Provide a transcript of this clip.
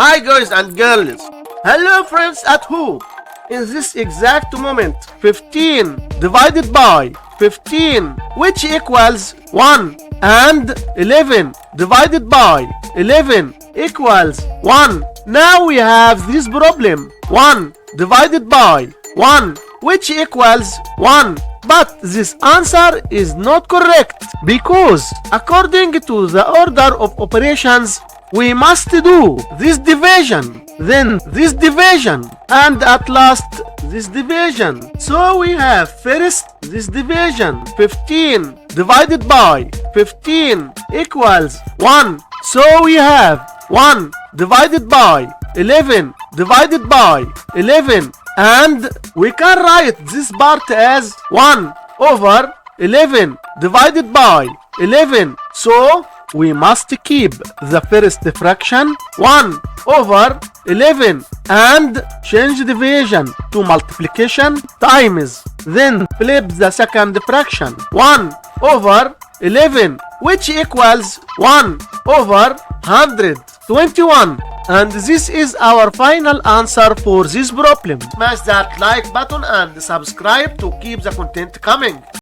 Hi guys and girls. Hello friends at home. In this exact moment, 15 divided by 15, which equals 1, and 11 divided by 11 equals 1. Now we have this problem. 1 divided by 1, which equals 1. But this answer is not correct because according to the order of operations, we must do this division, then this division, and at last this division. So we have first this division. 15 divided by 15 equals 1. So we have 1 divided by 11 divided by 11, and we can write this part as 1 over 11 divided by 11. So we must keep the first fraction 1 over 11 and change division to multiplication times. Then flip the second fraction 1 over 11, which equals 1 over 121. And this is our final answer for this problem. Smash that like button and subscribe to keep the content coming.